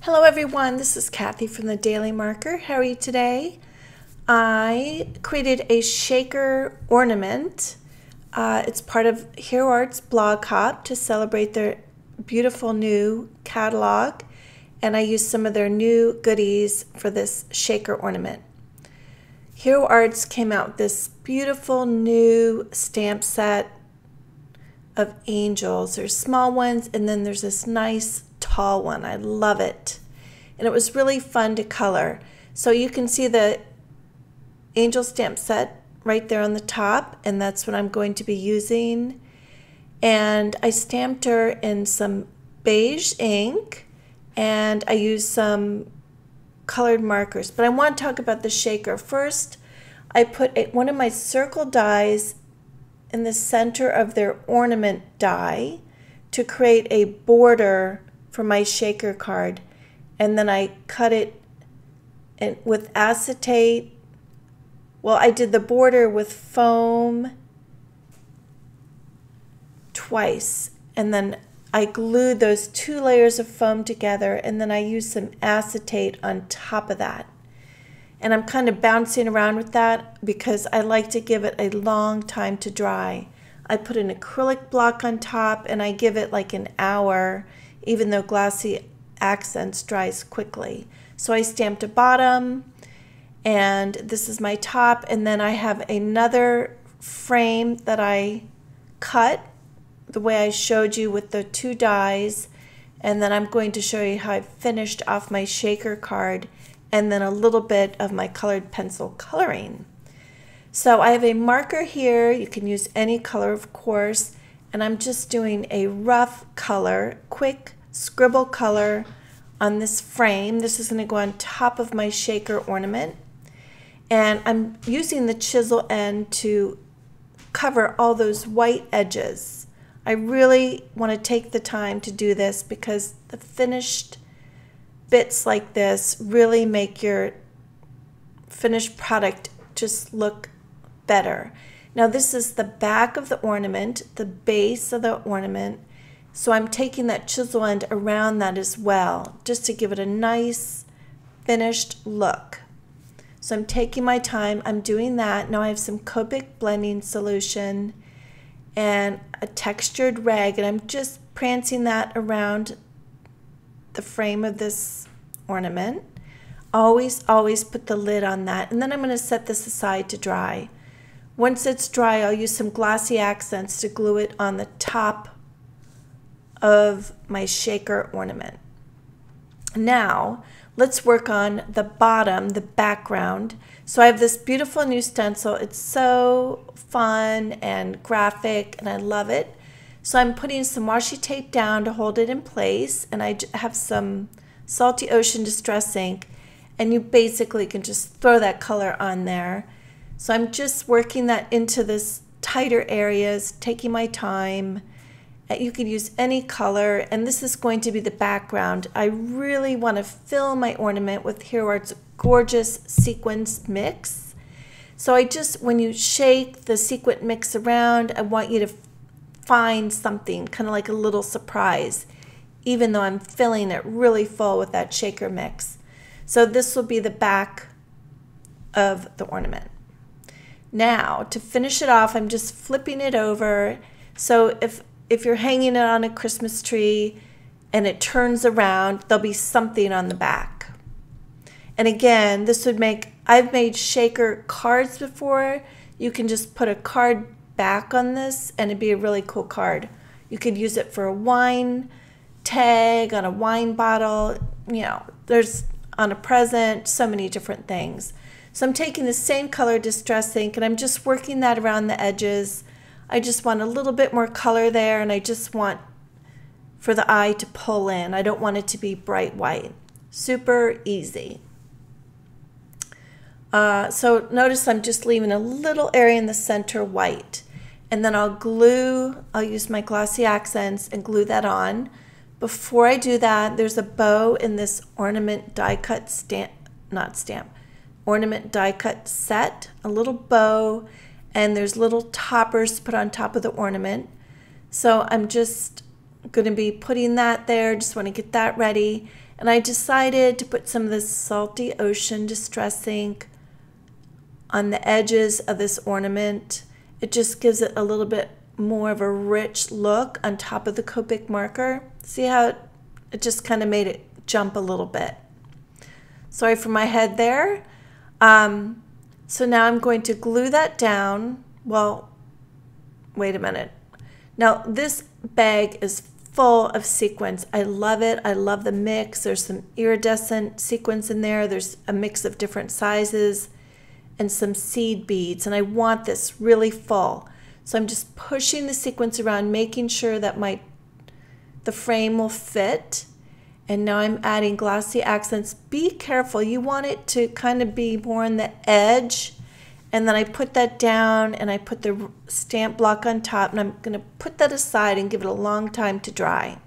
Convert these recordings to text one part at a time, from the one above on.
Hello everyone, this is Kathy from the Daily Marker. How are you today? I created a shaker ornament. It's part of Hero Arts Blog Hop to celebrate their beautiful new catalog, and I used some of their new goodies for this shaker ornament. Hero Arts came out with this beautiful new stamp set of angels. There's small ones, and then there's this nice tall one. I love it. And it was really fun to color. So you can see the angel stamp set right there on the top, and that's what I'm going to be using. And I stamped her in some beige ink, and I used some colored markers. But I want to talk about the shaker. First, I put one of my circle dies in the center of their ornament die to create a border for my shaker card, and then I cut it with acetate. Well, I did the border with foam twice, and then I glued those two layers of foam together, and then I used some acetate on top of that. And I'm kind of bouncing around with that because I like to give it a long time to dry. I put an acrylic block on top, and I give it like an hour, even though Glossy Accents dries quickly. So I stamped a bottom, and this is my top, and then I have another frame that I cut the way I showed you with the two dies, and then I'm going to show you how I finished off my shaker card, and then a little bit of my colored pencil coloring. So I have a marker here. You can use any color, of course, and I'm just doing a rough color, quick scribble color on this frame. This is going to go on top of my shaker ornament, and I'm using the chisel end to cover all those white edges. I really want to take the time to do this because the finished bits like this really make your finished product just look better. Now this is the back of the ornament, the base of the ornament, so I'm taking that chisel end around that as well, just to give it a nice finished look. So I'm taking my time, I'm doing that. Now I have some Copic blending solution and a textured rag, and I'm just prancing that around the frame of this ornament. Always put the lid on that, and then I'm going to set this aside to dry. Once it's dry, I'll use some Glossy Accents to glue it on the top of my shaker ornament. Now let's work on the bottom, the background. So I have this beautiful new stencil. It's so fun and graphic, and I love it. So I'm putting some washi tape down to hold it in place, and I have some Salty Ocean Distress ink, and you basically can just throw that color on there. So I'm just working that into this tighter areas, taking my time. You could use any color, and this is going to be the background. I really want to fill my ornament with Hero Arts gorgeous sequins mix. So when you shake the sequin mix around, I want you to find something, kind of like a little surprise, even though I'm filling it really full with that shaker mix. So this will be the back of the ornament. Now, to finish it off, I'm just flipping it over. So if you're hanging it on a Christmas tree and it turns around, there'll be something on the back. And again, I've made shaker cards before. You can just put a card back on this, and it'd be a really cool card. You could use it for a wine tag, on a wine bottle, there's on a present, so many different things. So I'm taking the same color Distress ink, and I'm just working that around the edges. I just want a little bit more color there, and I just want for the eye to pull in. I don't want it to be bright white. Super easy. So notice I'm just leaving a little area in the center white, and then I'll use my Glossy Accents and glue that on. Before I do that, there's a bow in this ornament die cut ornament die cut set, a little bow, and there's little toppers to put on top of the ornament. So I'm just going to be putting that there. Just want to get that ready. And I decided to put some of this Salty Ocean Distress ink on the edges of this ornament. It just gives it a little bit more of a rich look on top of the Copic marker. See how it just kind of made it jump a little bit. Sorry for my head there. So now I'm going to glue that down. Well, wait a minute. Now this bag is full of sequins. I love it. I love the mix. There's some iridescent sequins in there. There's a mix of different sizes and some seed beads. And I want this really full. So I'm just pushing the sequins around, making sure that the frame will fit. And now I'm adding glossy accents. Be careful. You want it to kind of be more on the edge. And then I put that down and I put the stamp block on top, and I'm going to put that aside and give it a long time to dry.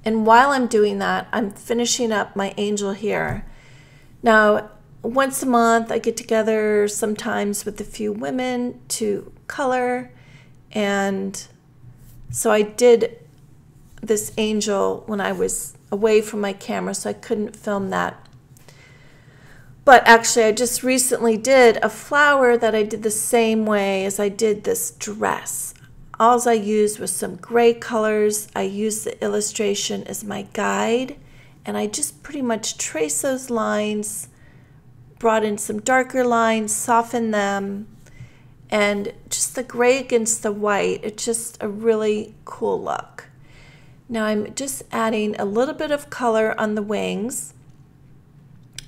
And while I'm doing that, I'm finishing up my angel here. Now, once a month I get together sometimes with a few women to color, and so I did this angel when I was away from my camera, so I couldn't film that. But actually I just recently did a flower that I did the same way as I did this dress. All I used was some gray colors. I used the illustration as my guide, and I just pretty much traced those lines, brought in some darker lines, softened them, and just the gray against the white. It's just a really cool look. Now I'm just adding a little bit of color on the wings,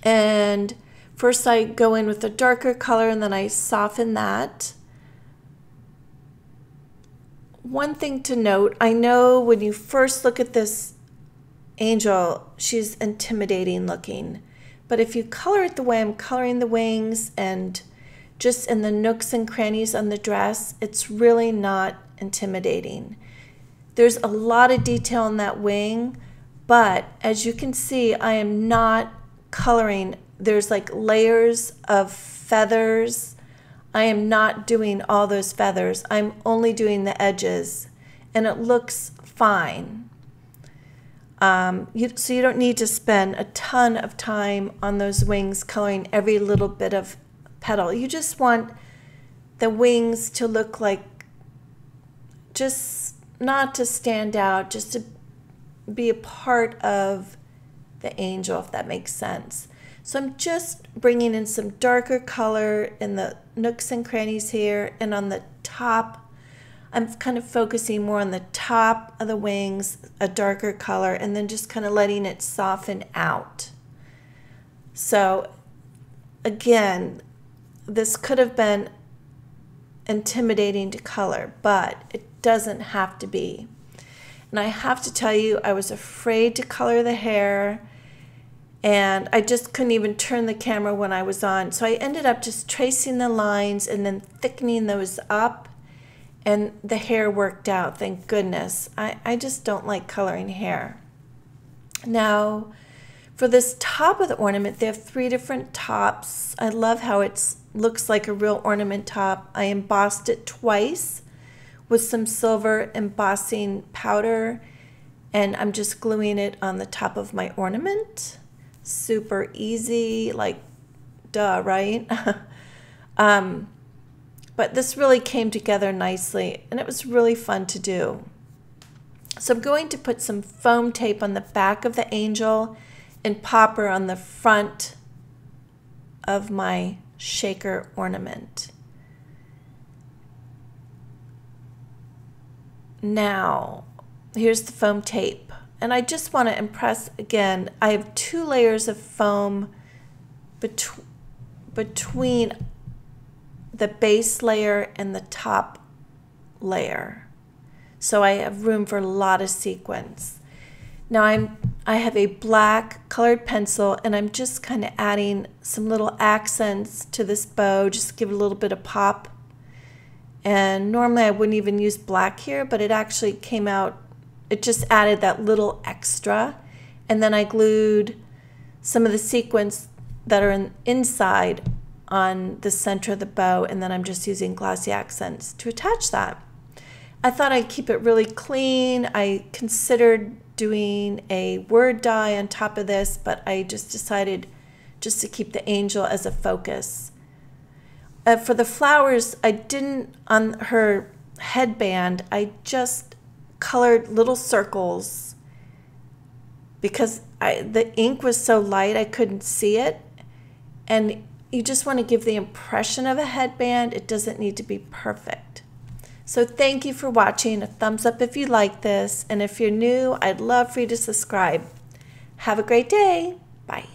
and first I go in with a darker color and then I soften that. One thing to note, I know when you first look at this angel, she's intimidating looking. But if you color it the way I'm coloring the wings and just in the nooks and crannies on the dress, it's really not intimidating. There's a lot of detail in that wing, but as you can see, I am not coloring. There's like layers of feathers. I am not doing all those feathers. I'm only doing the edges, and it looks fine. So you don't need to spend a ton of time on those wings coloring every little bit of petal. You just want the wings to look like, just not to stand out, just to be a part of the angel, if that makes sense. So I'm just bringing in some darker color in the nooks and crannies here, and on the top, I'm kind of focusing more on the top of the wings, a darker color, and then just kind of letting it soften out. So again, this could have been intimidating to color, but it doesn't have to be. And I have to tell you, I was afraid to color the hair, and I just couldn't even turn the camera when I was on. So I ended up just tracing the lines and then thickening those up, and the hair worked out, thank goodness. I just don't like coloring hair. Now, for this top of the ornament, they have 3 different tops. I love how it looks like a real ornament top. I embossed it twice with some silver embossing powder, and I'm just gluing it on the top of my ornament. Super easy, like duh, right? But this really came together nicely, and it was really fun to do. So I'm going to put some foam tape on the back of the angel and popper on the front of my shaker ornament. Now, here's the foam tape. And I just want to impress again, I have 2 layers of foam between the base layer and the top layer. So I have room for a lot of sequins. Now I have a black colored pencil, and I'm just kind of adding some little accents to this bow, just give it a little bit of pop. And normally I wouldn't even use black here, but it actually came out, it just added that little extra. And then I glued some of the sequins that are inside on the center of the bow, and then I'm just using glossy accents to attach that. I thought I'd keep it really clean. I considered doing a word die on top of this, but I just decided just to keep the angel as a focus. For the flowers, I didn't, on her headband, I just colored little circles because the ink was so light I couldn't see it. And you just want to give the impression of a headband. It doesn't need to be perfect. So thank you for watching. A thumbs up if you like this. And if you're new, I'd love for you to subscribe. Have a great day. Bye.